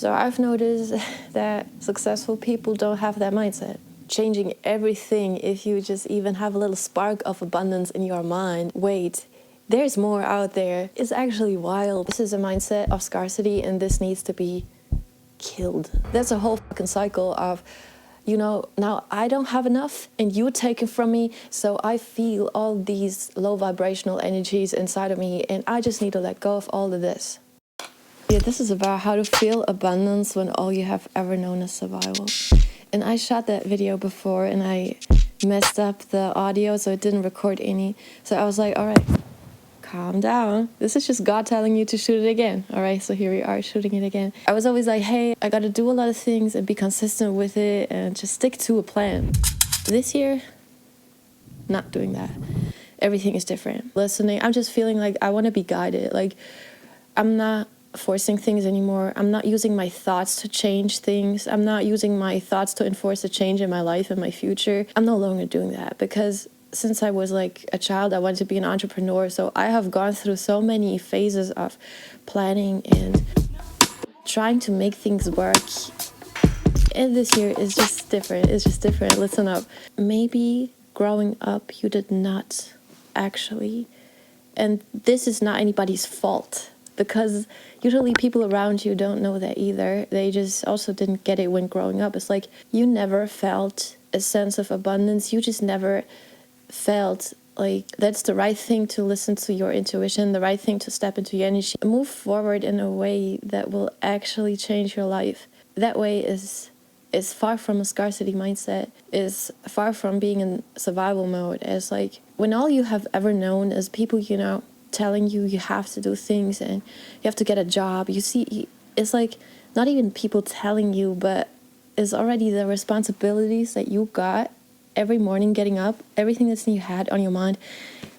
So I've noticed that successful people don't have that mindset. Changing everything, if you just even have a little spark of abundance in your mind, wait, there's more out there, it's actually wild. This is a mindset of scarcity, and this needs to be killed. That's a whole fucking cycle of, you know, now I don't have enough and you take it from me, so I feel all these low vibrational energies inside of me, and I just need to let go of all of this. Yeah, this is about how to feel abundance when all you have ever known is survival. And I shot that video before and I messed up the audio, so it didn't record any. So I was like, all right, calm down. This is just God telling you to shoot it again. All right, so here we are shooting it again. I was always like, hey, I got to do a lot of things and be consistent with it and just stick to a plan. This year, not doing that. Everything is different. Listening, I'm just feeling like I want to be guided. Like, I'm not forcing things anymore. I'm not using my thoughts to change things. I'm not using my thoughts to enforce a change in my life and my future. I'm no longer doing that, because since I was like a child, I wanted to be an entrepreneur. So I have gone through so many phases of planning and trying to make things work. And this year is just different. It's just different. Listen up. Maybe growing up, you did not actually. And this is not anybody's fault, because usually people around you don't know that either. They just also didn't get it when growing up. It's like you never felt a sense of abundance. You just never felt like that's the right thing to listen to your intuition, the right thing to step into your energy. Move forward in a way that will actually change your life. That way is far from a scarcity mindset, is far from being in survival mode. It's like when all you have ever known is people, you know, telling you you have to do things and you have to get a job. You see, it's like not even people telling you, but it's already the responsibilities that you got every morning getting up, everything that's in your head, on your mind.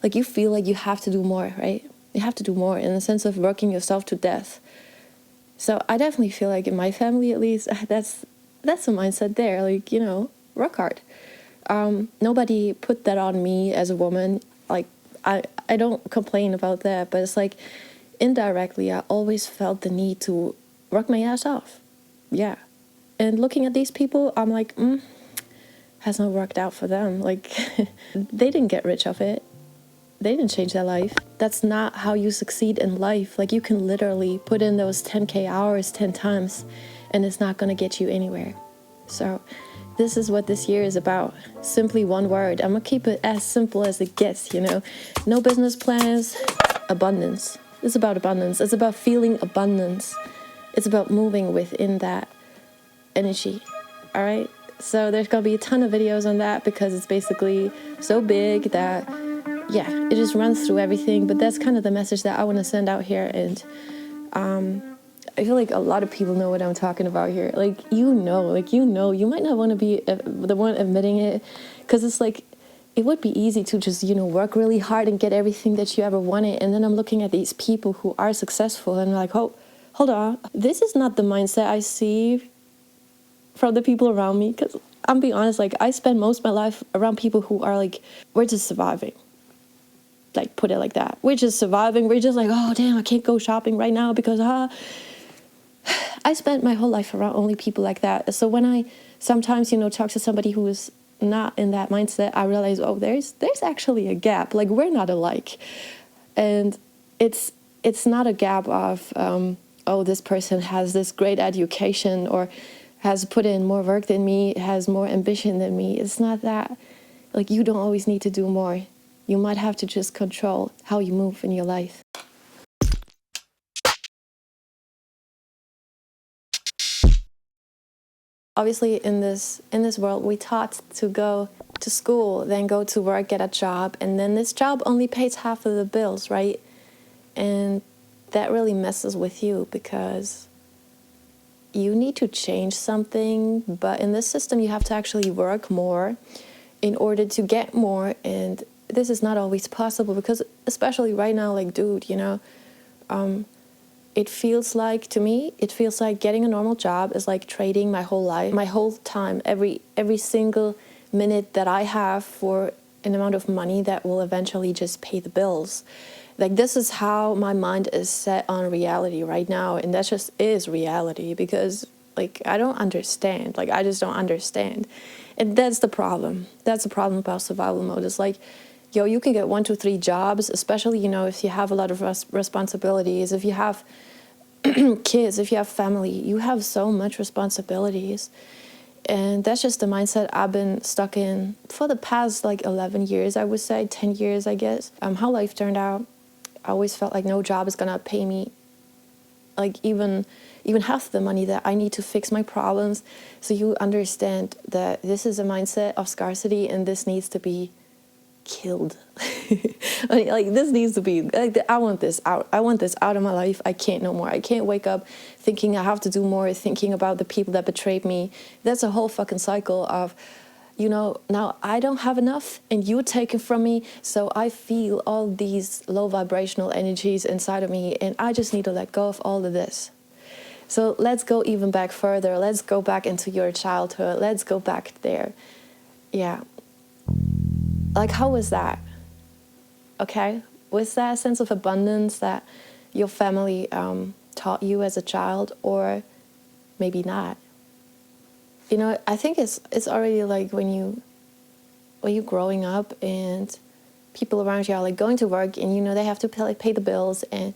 Like you feel like you have to do more, right? You have to do more in the sense of working yourself to death. So I definitely feel like in my family, at least, that's the mindset there. Like, you know, work hard. Nobody put that on me as a woman. Like, I don't complain about that, but it's like indirectly I always felt the need to work my ass off. Yeah. And looking at these people, I'm like, has not worked out for them. Like, they didn't get rich off it. They didn't change their life. That's not how you succeed in life. Like, you can literally put in those 10K hours 10 times and it's not going to get you anywhere. So this is what this year is about. Simply one word. I'm going to keep it as simple as it gets, you know. No business plans, abundance. It's about abundance. It's about feeling abundance. It's about moving within that energy. All right? So there's going to be a ton of videos on that, because it's basically so big that, yeah, it just runs through everything. But that's kind of the message that I want to send out here. And I feel like a lot of people know what I'm talking about here. Like, you might not want to be the one admitting it, because it's like, it would be easy to just, you know, work really hard and get everything that you ever wanted. And then I'm looking at these people who are successful and I'm like, oh, hold on. This is not the mindset I see from the people around me. Because I'm being honest, like, I spend most of my life around people who are like, we're just surviving. Like, put it like that. We're just surviving. We're just like, oh, damn, I can't go shopping right now because, I spent my whole life around only people like that. So when I sometimes, you know, talk to somebody who is not in that mindset, I realize, oh, there's actually a gap. Like, we're not alike. And it's not a gap of, oh, this person has this great education or has put in more work than me, has more ambition than me. It's not that. Like, you don't always need to do more. You might have to just control how you move in your life. Obviously, in this world, we taught to go to school, then go to work, get a job, and then this job only pays half of the bills, right? And that really messes with you, because you need to change something, but in this system, you have to actually work more in order to get more, and this is not always possible, because especially right now, like, dude, you know, it feels like, to me, it feels like getting a normal job is like trading my whole life, my whole time, every single minute that I have for an amount of money that will eventually just pay the bills. Like, this is how my mind is set on reality right now, and that just is reality, because like I don't understand. Like, I just don't understand. And that's the problem. That's the problem about survival mode. It's like, yo, you can get 1, 2, 3 jobs, especially, you know, if you have a lot of responsibilities, if you have kids, if you have family, you have so much responsibilities. And that's just the mindset I've been stuck in for the past like 11 years, I would say, 10 years, I guess. How life turned out, I always felt like no job is gonna pay me like even half the money that I need to fix my problems. So you understand that this is a mindset of scarcity, and this needs to be killed. Like this needs to be like, I want this out. I want this out of my life. I can't no more. I can't wake up thinking I have to do more, thinking about the people that betrayed me. That's a whole fucking cycle of, you know, now I don't have enough and you take it from me, so I feel all these low vibrational energies inside of me, and I just need to let go of all of this. So let's go even back further. Let's go back into your childhood. Let's go back there. Yeah. Like, how was that? Okay? Was that a sense of abundance that your family taught you as a child, or maybe not? You know, I think it's already like when you're growing up and people around you are like going to work, and you know they have to pay the bills, and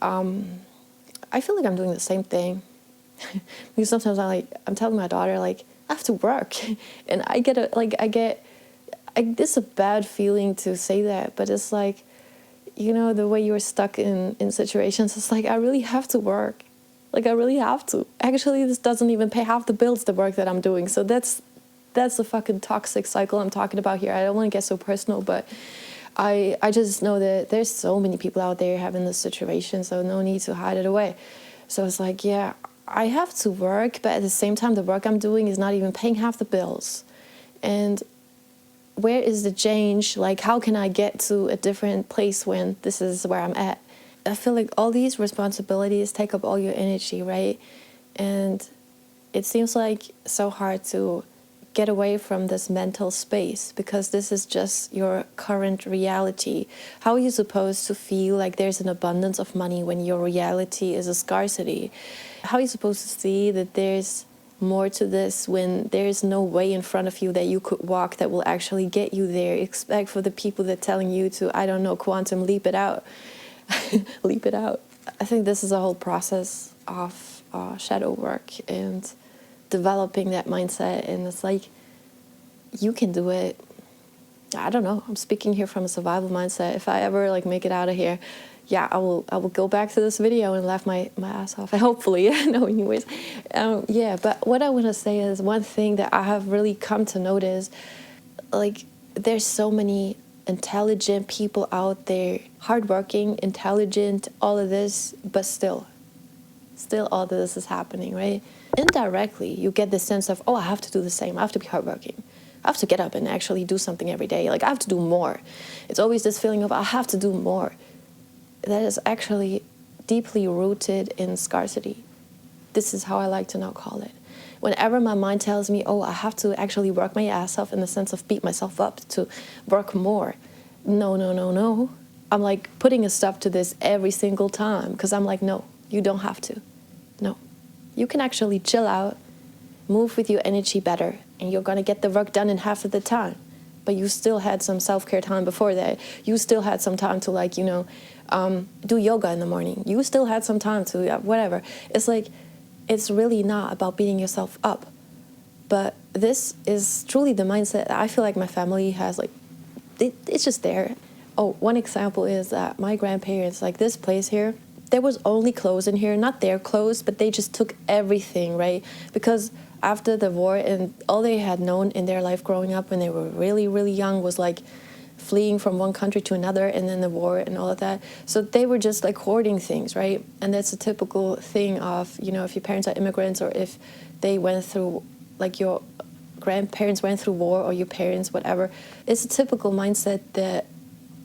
I feel like I'm doing the same thing. Because sometimes I'm telling my daughter, like, I have to work, and it's a bad feeling to say that, but it's like, you know, the way you're stuck in situations, it's like, I really have to work. Like, I really have to. Actually, this doesn't even pay half the bills, the work that I'm doing. So that's the fucking toxic cycle I'm talking about here. I don't want to get so personal, but I just know that there's so many people out there having this situation, so no need to hide it away. So it's like, yeah, I have to work, but at the same time, the work I'm doing is not even paying half the bills. And where is the change? Like, how can I get to a different place when this is where I'm at? I feel like all these responsibilities take up all your energy, right? And it seems like so hard to get away from this mental space, because this is just your current reality. How are you supposed to feel like there's an abundance of money when your reality is a scarcity? How are you supposed to see that there's more to this when there's no way in front of you that you could walk that will actually get you there? Expect for the people that are telling you to, I don't know, quantum leap it out. Leap it out. I think this is a whole process of shadow work and developing that mindset. And it's like, you can do it. I don't know. I'm speaking here from a survival mindset. If I ever like make it out of here, yeah, I will go back to this video and laugh my ass off. Hopefully, no, anyways. Yeah, but what I want to say is, one thing that I have really come to notice, like, there's so many intelligent people out there, hardworking, intelligent, all of this, but still all of this is happening, right? Indirectly, you get this sense of, oh, I have to do the same. I have to be hardworking. I have to get up and actually do something every day. Like, I have to do more. It's always this feeling of, I have to do more. That is actually deeply rooted in scarcity. This is how I like to now call it. Whenever my mind tells me, oh, I have to actually work my ass off, in the sense of beat myself up to work more. No. I'm like putting a stop to this every single time, because I'm like, no, you don't have to. No. You can actually chill out, move with your energy better, and you're going to get the work done in half of the time. But you still had some self-care time before that. You still had some time to, like, you know, do yoga in the morning. You still had some time to whatever. It's like, it's really not about beating yourself up. But this is truly the mindset that I feel like my family has, like, it's just there. Oh, one example is that my grandparents, like, this place here, there was only clothes in here, not their clothes, but they just took everything, right? Because after the war, and all they had known in their life growing up when they were really, really young was like fleeing from one country to another, and then the war and all of that. So they were just like hoarding things, right? And that's a typical thing of, you know, if your parents are immigrants, or if they went through, like, your grandparents went through war, or your parents, whatever. It's a typical mindset that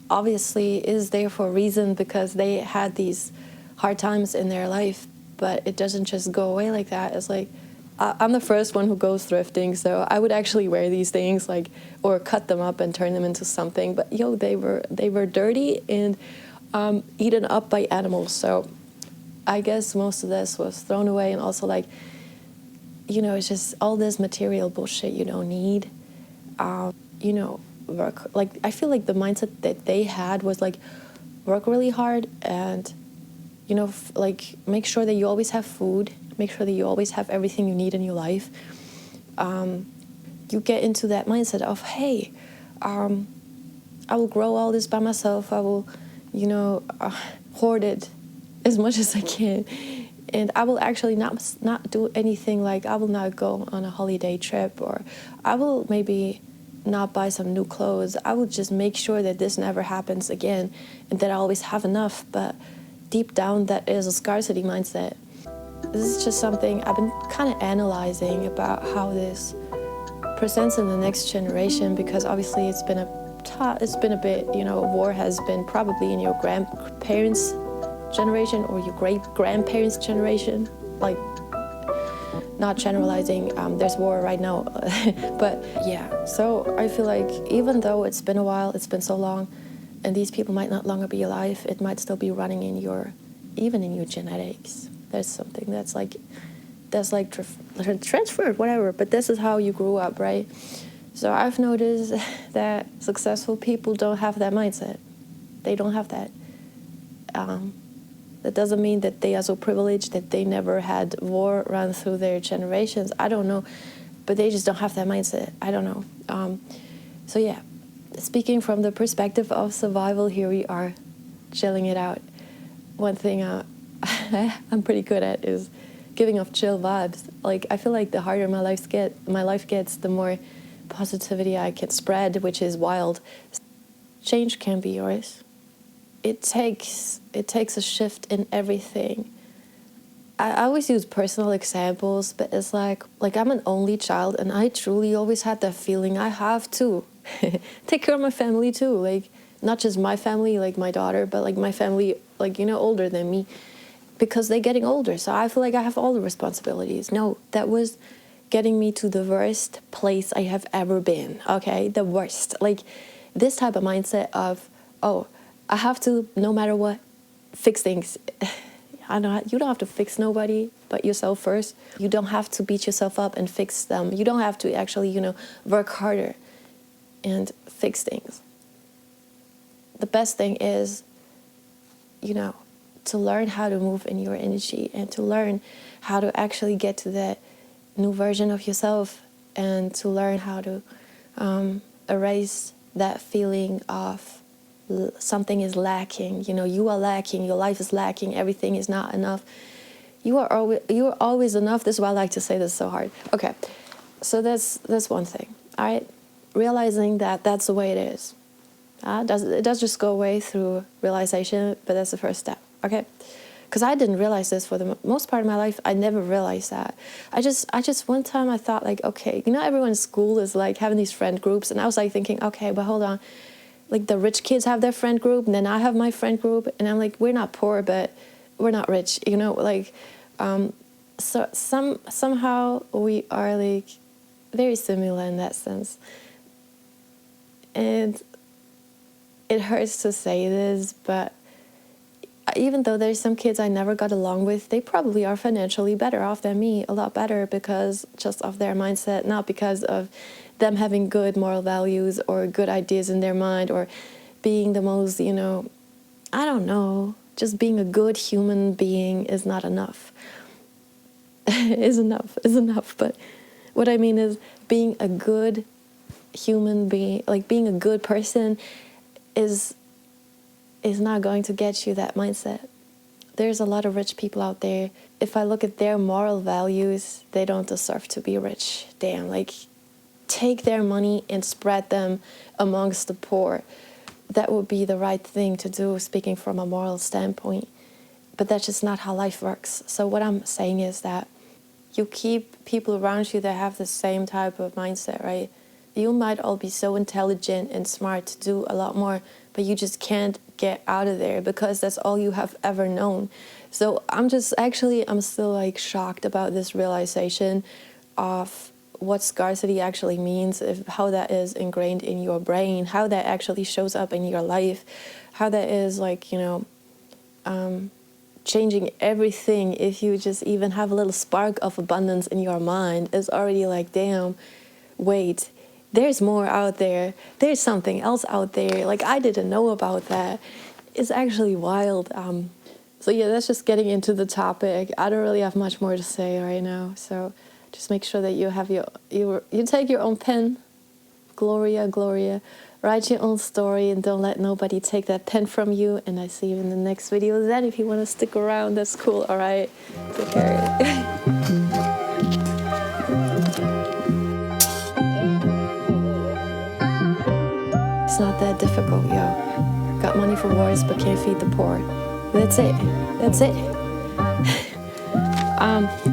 obviously is there for a reason, because they had these hard times in their life, but it doesn't just go away like that. It's like, I'm the first one who goes thrifting, so I would actually wear these things, like, or cut them up and turn them into something. But yo, they were dirty, and eaten up by animals. So I guess most of this was thrown away, and also like, it's just all this material bullshit you don't need. Work. Like, I feel like the mindset that they had was like, work really hard and, like, make sure that you always have food, make sure that you always have everything you need in your life. You get into that mindset of, hey, I will grow all this by myself. I will, hoard it as much as I can. And I will actually not do anything, like I will not go on a holiday trip, or I will maybe not buy some new clothes. I will just make sure that this never happens again and that I always have enough. But deep down, that is a scarcity mindset. This is just something I've been kind of analyzing about how this presents in the next generation, because obviously it's been a bit, war has been probably in your grandparents' generation or your great-grandparents' generation, like, not generalizing, there's war right now, but yeah. So I feel like even though it's been a while, it's been so long, and these people might not longer be alive, it might still be running even in your genetics. There's something that's like transferred, whatever, but this is how you grew up, right? So I've noticed that successful people don't have that mindset. They don't have that. That doesn't mean that they are so privileged that they never had war run through their generations. I don't know, but they just don't have that mindset. I don't know. So yeah, speaking from the perspective of survival, here we are, chilling it out. One thing I'm pretty good at is giving off chill vibes. Like, I feel like the harder my life gets, the more positivity I can spread, which is wild. Change can be yours. It takes a shift in everything. I always use personal examples, but it's like I'm an only child, and I truly always had that feeling I have to take care of my family too. Like, not just my family, like my daughter, but like my family, like, older than me, because they're getting older. So I feel like I have all the responsibilities. No, that was getting me to the worst place I have ever been. Okay, the worst. Like, this type of mindset of, oh, I have to, no matter what, fix things. You don't have to fix nobody but yourself first. You don't have to beat yourself up and fix them. You don't have to actually, work harder and fix things. The best thing is, to learn how to move in your energy and to learn how to actually get to that new version of yourself, and to learn how to erase that feeling of something is lacking. You are lacking, your life is lacking, everything is not enough. You are always enough. This is why I like to say this so hard. Okay, so that's one thing. All right, realizing that that's the way it is. It does just go away through realization, but that's the first step. Okay, because I didn't realize this for the most part of my life. I never realized that. I just one time I thought, like, okay, everyone in school is like having these friend groups, and I was like thinking, okay, but hold on. Like, the rich kids have their friend group, and then I have my friend group, and I'm like, we're not poor, but we're not rich, like, so somehow we are like very similar in that sense. And it hurts to say this, but even though there's some kids I never got along with, they probably are financially better off than me, a lot better, because just of their mindset, not because of them having good moral values or good ideas in their mind, or being the most, I don't know, just being a good human being is not enough. is enough. But what I mean is, being a good human being, like being a good person, is not going to get you that mindset. There's a lot of rich people out there. If I look at their moral values, they don't deserve to be rich. Damn, like, take their money and spread them amongst the poor. That would be the right thing to do, speaking from a moral standpoint. But that's just not how life works. So what I'm saying is that you keep people around you that have the same type of mindset, right? You might all be so intelligent and smart to do a lot more, but you just can't get out of there because that's all you have ever known. So I'm still like shocked about this realization of what scarcity actually means, how that is ingrained in your brain, how that actually shows up in your life, how that is like, changing everything. If you just even have a little spark of abundance in your mind, is already like, damn, wait, there's more out there. There's something else out there. Like, I didn't know about that. It's actually wild. So yeah, that's just getting into the topic. I don't really have much more to say right now. So just make sure that you have you take your own pen, Gloria, write your own story, and don't let nobody take that pen from you. And I see you in the next video. Then if you want to stick around, that's cool. All right, take care. It's not that difficult, yo. Got money for wars, but can't feed the poor. That's it.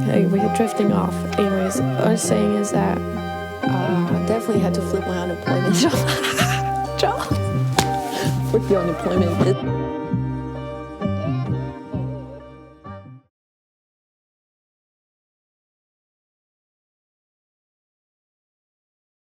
Hey, we're drifting off. Anyways, what I was saying is that I definitely had to flip my unemployment job. Flip your unemployment.